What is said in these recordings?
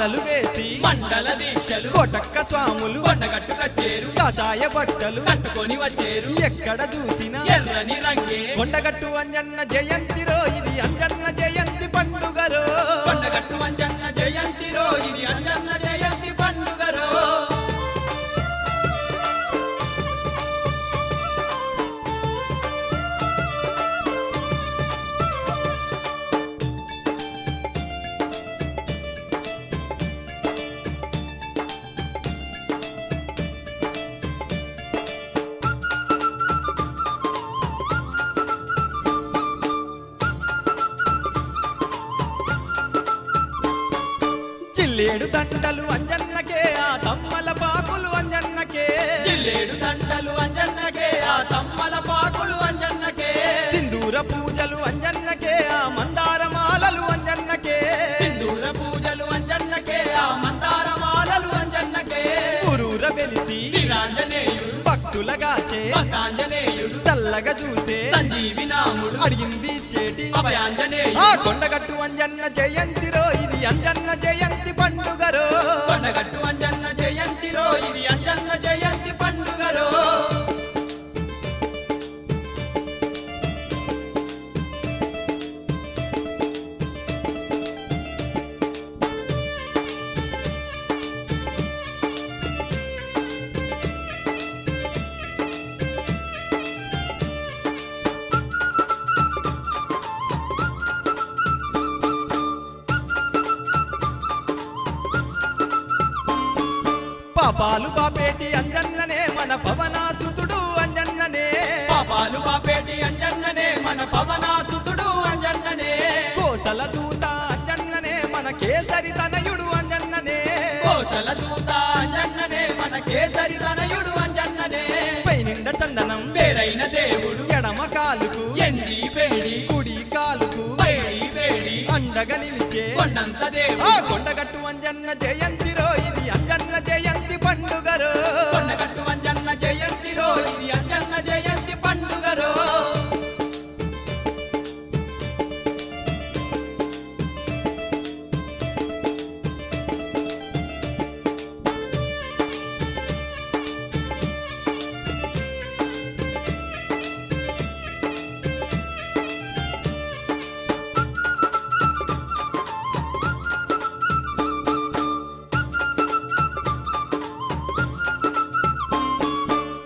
మాలలు వేసి మండల దీక్షలు కోటక్క స్వాములు కొండగట్టు కచ్చేరు కాషాయ బట్టలు కట్టుకొని వచ్చేరు ఎక్కడ చూసినా ఎర్రని రంగే కొండగట్టు అంజన్న జయంతిరో ఇది అంజన్న జయంతి పండుగరో కొండగట్టు అంజన్న జయంతిరో ఇది అంజన్న జయంతి పండుగరో జిల్లేడు దండలు అంజన్నకే ఆ తమ్మల పాకులు అంజన్నకే జిల్లేడు దండలు అంజన్నకే ఆ తమ్మల పాకులు అంజన్నకే సింధూర పూజలు అంజన్నకే ఆ మందార మాలలు అంజన్నకే సింధూర పూజలు అంజన్నకే ఆ మందార మాలలు అంజన్నకే ఊరూర వెలిసి వీరాంజనేయుడు భక్తులగాచే భక్తాంజనేయుడు చల్లగా చూసే సంజీవి నాముడు అడిగింది చేటి అభయాంజనేయుడు ఆ కొండగట్టు అంజన్న జయంతిరో ఇది అంజన్న జయంతి పండుగరో కొండగట్టు అంజన్న జయంతిరో ఇది అంజన్న జయంతి పండుగరో పాపాలు బాపేటి అంజన్ననే మన పవనాసుతుడు అంజన్ననే పాపాలు బాపేటి అంజన్ననే మన పవనాసుతుడు అంజన్ననే కోసల దూత అంజన్ననే మన కేసరి తనయుడు అంజన్ననే కోసల దూత అంజన్ననే మన కేసరి తనయుడు అంజన్ననే పైనిండ చందనం పేరైన దేవుడు ఎడమ కాలుకు ఎండి వేడి కుడి కాలుకు వేడి వేడి అండగా నిలిచే కొండంత ఆ దేవుడు కొండగట్టు అంజన్న జయంతిరో ఇది అంజన్న జయంతి పండుగరో కొండగట్టు అంజన్న జయంతిరో ఇది అంజన్న జయంతి పండుగరో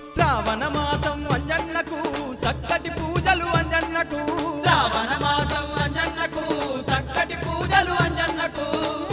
శ్రావణ మాసం అంజన్నకు చక్కటి పూజలు అంజన్నకు శ్రావణ మాసం అంజన్నకు చక్కటి పూజలు అంజన్నకు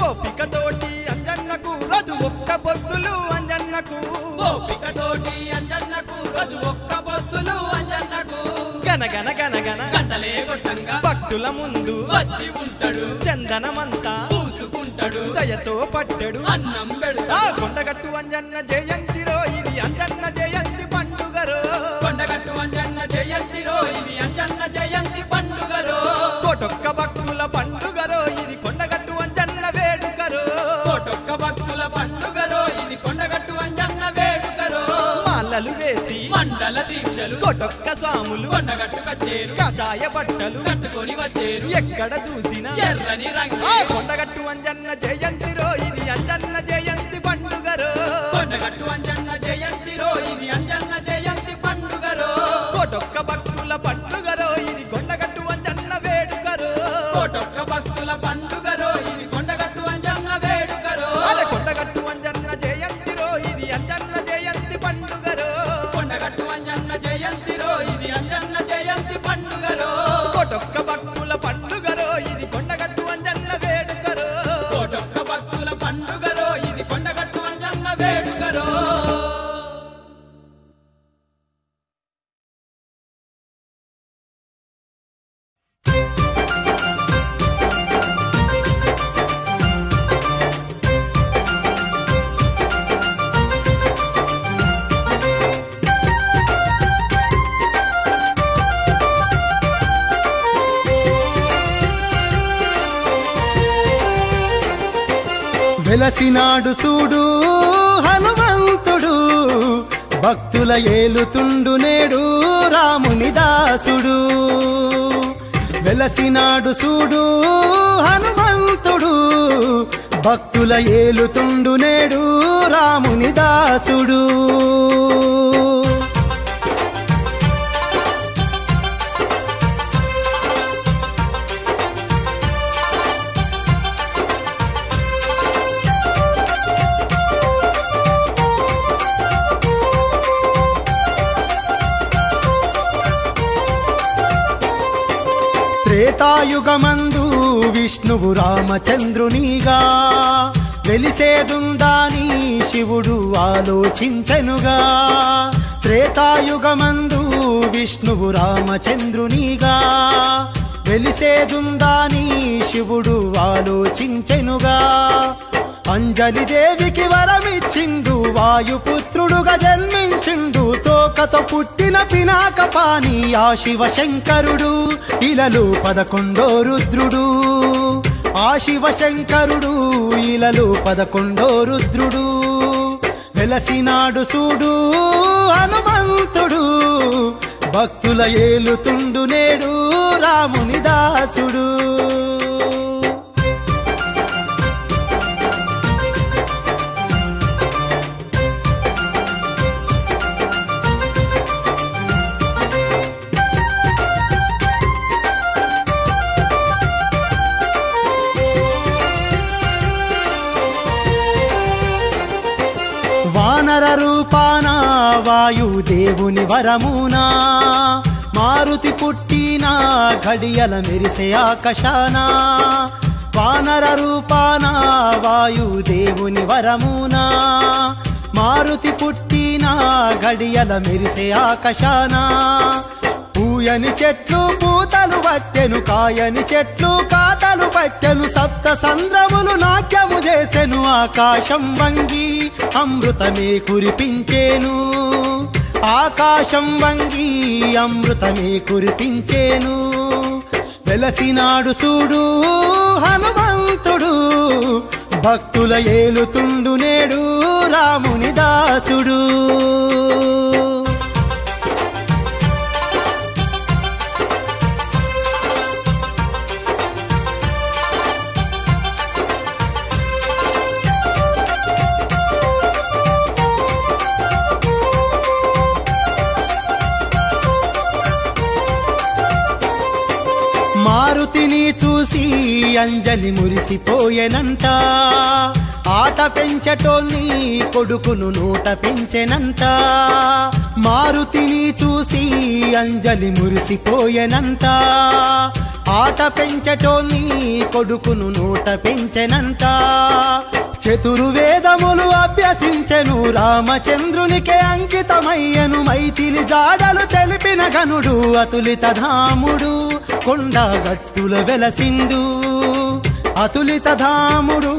ఓపికతోటి అంజన్నకు రోజు ఒక్క పొద్దులు అంజన్నకు ఓపికతోటి అంజన్నకు రోజు ఒక్క పొద్దులు అంజన్నకు గనగన గనగన గంటలే కొట్టంగా భక్తుల ముందు వచ్చి ఉంటాడు చందనమంతా పూసుకుంటాడు దయతో పట్టెడు అన్నం ఆ పెడతాడు కొండగట్టు అంజన్న జయంతిరో ఇది అంజన్న జయంతి పండుగరో కొండగట్టు అంజన్న జయంతిరో ఇది అంజన్న జయంతి పండుగరో కోటొక్క భక్తుల పండుగరో ఇది కొండగట్టు అంజన్న వేడుకరో కోటొక్క భక్తుల పండుగరో ఇది కొండగట్టు అంజన్న వేడుకరో మాలలు వేసి మండల దీక్షలు కోటొక్క స్వాములు కొండగట్టు కచ్చేరు కాషాయ బట్టలు కట్టుకొని వచ్చేరు ఎక్కడ చూసినా ఎర్రని ఆ రంగే కొండగట్టు అంజన్న జయంతిరో ఇది అంజన్న జయంతి పండుగరో కొండగట్టు అంజన్న జయంతిరో ఇది అంజన్న జయంతి పండుగరో కోటొక్క భక్తుల పండుగరో ఇది కొండగట్టు అంజన్న వేడుకరో కోటొక్క భక్తుల పండుగరో ఇది కొండగట్టు అంజన్న వేడుకరో అదే కొండగట్టు అంజన్న జయంతిరో ఇది అంజన్న జయంతి పండుగరో కొండగట్టు అంజన్న జయంతిరో ఇది అంజన్న జయంతి పండుగరో కోటొక్క భక్తుల పండుగరో ఇది కొండగట్టు అంజన్న వేడుకరో కోటొక్క భక్తుల పండుగరో ఇది కొండగట్టు అంజన్న వేడుకరో వెలసినాడు చూడు హనుమంతుడు భక్తుల ఏలుతుండు నేడు రాముని దాసుడు వెలసినాడు చూడు హనుమంతుడు భక్తుల ఏలుతుండు నేడు రాముని దాసుడు. త్రేతాయుగమందు విష్ణువు రామచంద్రునిగా వెలిసేదుందాని శివుడు ఆలోచించెనుగా. త్రేతాయుగమందు విష్ణువు రామచంద్రునిగా వెలిసేదుందాని శివుడు ఆలోచించెనుగా. అంజలి దేవికి వరమిచ్చిండు, వాయుపుత్రుడుగా జన్మించిండు. తోకతో పుట్టిన పినాకపాని ఆ శివశంకరుడు, ఇలలు 11వ రుద్రుడు. ఆ శివశంకరుడు ఇలలు 11వ రుద్రుడు. వెలసినాడు సూడు హనుమంతుడు, భక్తుల ఏలుతుండు నేడు రాముని దాసుడు. వానర రూపాన వాయుదేవుని వరమునా మారుతి పుట్టిన ఘడియల మెరిసే ఆకాశాన. వానర రూపాన వాయుదేవుని వరమునా మారుతి పుట్టిన ఘడియల మెరిసే ఆకాశాన. పూయని చెట్లు పూతలు పట్టెను, కాయని చెట్లు కాతలు పట్టెను. సప్త సంద్రములు నాట్యము చేసెను, ఆకాశం వంగి అమృతమే కురిపించేను. ఆకాశం వంగి అమృతమే కురిపించేను. వెలసినాడు సూడు హనుమంతుడు, భక్తుల ఏలుతుండు నేడు రాముని దాసుడు. మారుతిని చూసి అంజలి మురిసిపోయెనంట, ఆట పెంచటోని కొడుకును నూట పెంచెనంట. మారుతిని చూసి అంజలి మురిసిపోయెనంట, ఆట పెంచటోని కొడుకును నూట పెంచెనంట. చతుర్వేదములు అభ్యసించెను, రామచంద్రునికే అంకితమయ్యను. మైథిలి జాడలు తెలిపిన గనుడు అతులిత ధాముడు, కొండగట్టుల వెలసిండు. అతులిత ధాముడు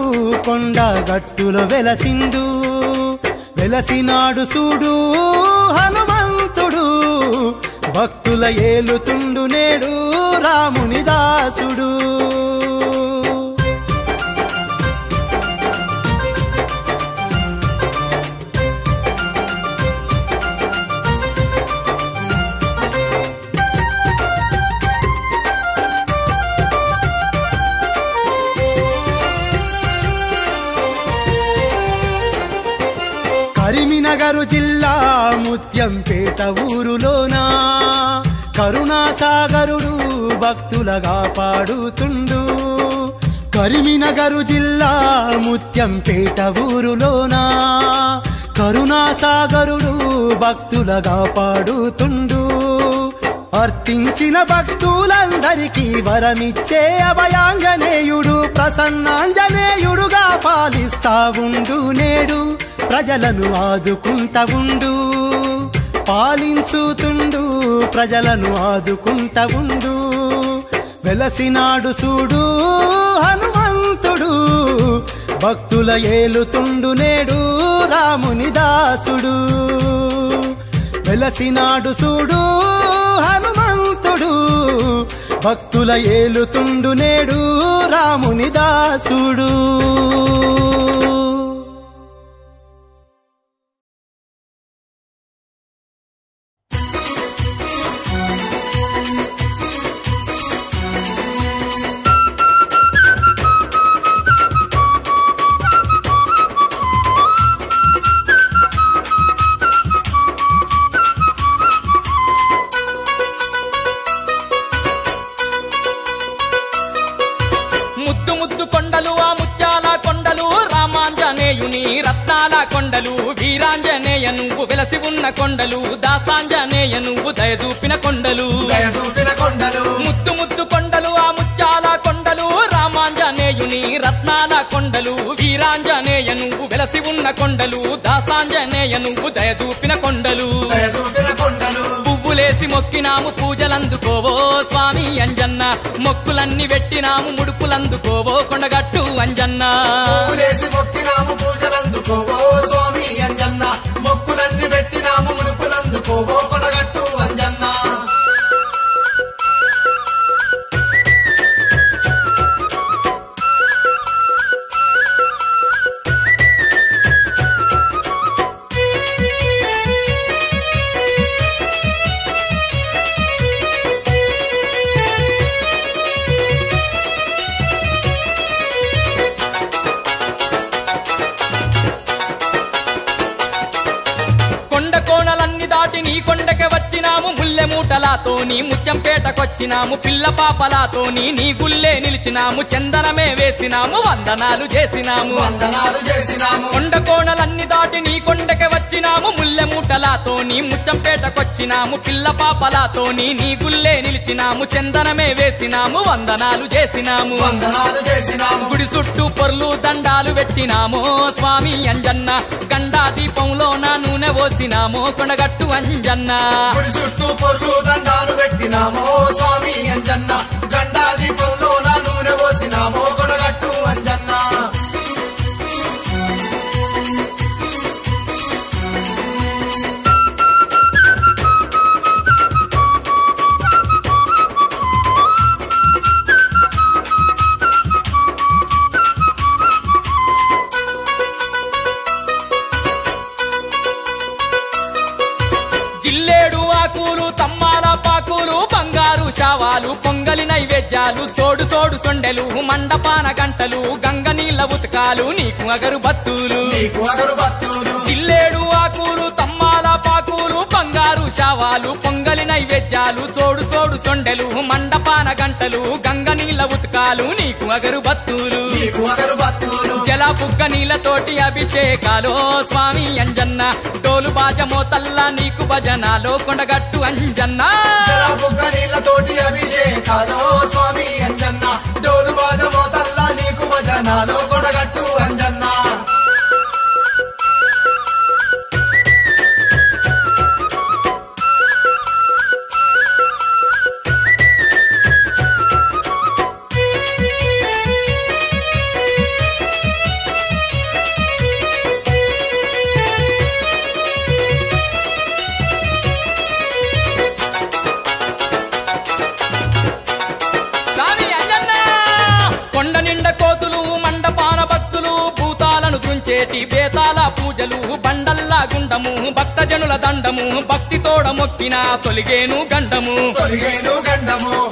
కొండగట్టుల వెలసిండు. వెలసినాడు సూడు హనుమంతుడు, భక్తుల ఏలుతుండు నేడు రాముని దాసుడు. కరీంనగర్ జిల్లా ముత్యంపేట ఊరులోనా కరుణాసాగరుడు భక్తులగా పాడుతుండు. కరీంనగర్ జిల్లా ముత్యంపేట ఊరులోనా కరుణాసాగరుడు భక్తులగా పాడుతుండు. అర్తించిన భక్తులందరికీ వరమిచ్చే అభయాంజనేయుడు, ప్రసన్నాంజనేయుడుగా పాలిస్తా ఉండు నేడు. ప్రజలను ఆదుకుంటా ఉండు, పాలించుతుండు, ప్రజలను ఆదుకుంటా ఉండు. వెలసినాడు సూడు హనుమంతుడు, భక్తుల ఏలుతుండు నేడు రాముని దాసుడు. వెలసినాడు సూడు హనుమంతుడు, భక్తుల ఏలుతుండు నేడు రాముని దాసుడు. రత్నాల కొండలు వీరాంజనేయ నువ్వు వెలసి ఉన్న కొండలు దాసాంజనేయ నువ్వు దయదూపిన కొండలు ముద్దు ముద్దు కొండలు ఆ ముత్యాల కొండలు రామాంజనేయుని రత్నాల కొండలు వీరాంజనేయ నువ్వు వెలసి ఉన్న కొండలు దాసాంజనేయ నువ్వు దయదూపిన కొండలు పువ్వులేసి మొక్కినాము పూజలందుకోవో స్వామి అంజన్న మొక్కులన్నీ పెట్టినాము ముడుపులందుకోవో కొండగట్టు అంజన్న మొక్కినాము పూజలందుకోవో స్వామి అంజన్న మొక్కులన్నీ పెట్టినాము ముడుపులందుకోవో కొండగట్టు అంజన్న నీ కొండకి వచ్చినాము ముల్లె మూటలాతోని ముచ్చంపేటకొచ్చినాము పిల్ల పాపలాతోని నీ గుల్లే నిలిచినాము చందనమే వేసినాము వందనాలు చేసినాము కొండ కోణలన్నీ దాటి నీ కొండకి వచ్చినాము ముల్లె మూటలాతోని ముచ్చంపేటకొచ్చినాము పిల్ల పాపలాతోని నీ గుల్లే నిలిచినాము చందనమే వేసినాము వందనాలు చేసినాము గుడి చుట్టూ పొర్లు దండాలు పెట్టినాము స్వామి అంజన్న గండా దీపంలో నా నూనె పోసినాము కొండగట్టు అంజన్న గుడి చుట్టూ పొర్లు దండాలు పెట్టినామో స్వామి అంజన్న గండా దీపంలో నా నూనె పోసినామో కొండగట్టు అంజన్న జిల్లేడు ఆకులు తమ్మాల పాకులు బంగారు శావాలు పొంగలి నైవేద్యాలు సోడు సోడు సొండెలు మండపాన గంటలు గంగ నీళ్ళ ఉతకాలు నీకు అగరుబత్తులు జిల్లేడు ఆకులు తమ్మాల పాకులు బంగారు శావాలు పొంగలి నైవేద్యాలు సోడు సోడు సొండెలు మండపాన గంటలు గంగ నీళ్ళ ఉతకాలు నీకు అగరుబత్తులు జల బుగ్గ నీళ్ళతోటి అభిషేకాలో స్వామి అంజన్న డోలు బాజమోతల్లా నీకు భజనాలో కొండగట్టు అంజన్న నీళ్ళతోటి అభిషేకాలో స్వామి అంజన్న డోలు బాజమోతల్లా నీకు భజనాలో కొండగట్టు అంజన్న చేటి బేతాల పూజలు బండల్లా గుండము భక్తజనుల దండము భక్తి తోడ మొక్కిన తొలిగేను గండము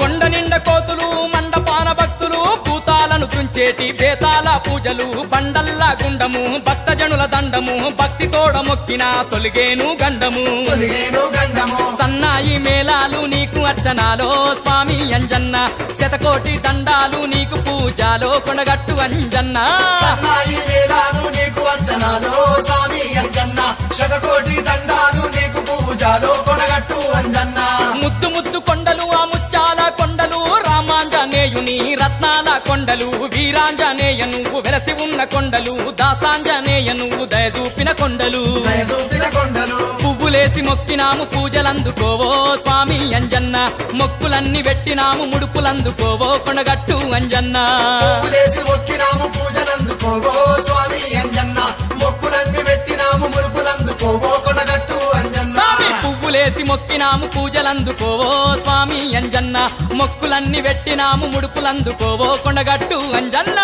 కొండ నిండ కోతులు మండపాన భక్తులు భూతాలను తుంచేటి బేతాల పూజలు బండల్లా గుండము భక్తజనుల దండము భక్తి తోడ మొక్కిన తొలిగేను గండము సన్నాయి మేళాలు నీకు అర్చనాలో స్వామి అంజన్న శతకోటి దండాలు నీకు పూజాలో కొండగట్టు అంజన్న నీకు అంజనాలో స్వామి అంజన్న శతకోటి దండాలు నీకు పూజాలో కొనగట్టు అంజన్న ముద్దు ముద్దు కొండలు ఆ ముచ్చాల కొండలు రామాంజనేయుని రత్నాల కొండలు వీరాంజనేయ నువ్వు వెలసి ఉన్న కొండలు దాసాంజనేయ నువ్వు దయచూపిన కొండలు పువ్వులేసి మొక్కినాము పూజలందుకోవో స్వామి అంజన్న మొక్కులన్నీ పెట్టినాము ముడుపులందుకోవో కొండగట్టు అంజన్న పువ్వులేసి మొక్కినాము పూజలందుకోవో స్వామి అంజన్న మొక్కులన్నీ పెట్టినాము ముడుపులందుకోవో కొండగట్టు అంజన్న పువ్వులేసి మొక్కినాము పూజలందుకోవో స్వామి అంజన్న మొక్కులన్నీ పెట్టినాము ముడుపులందుకోవో కొండగట్టు అంజన్న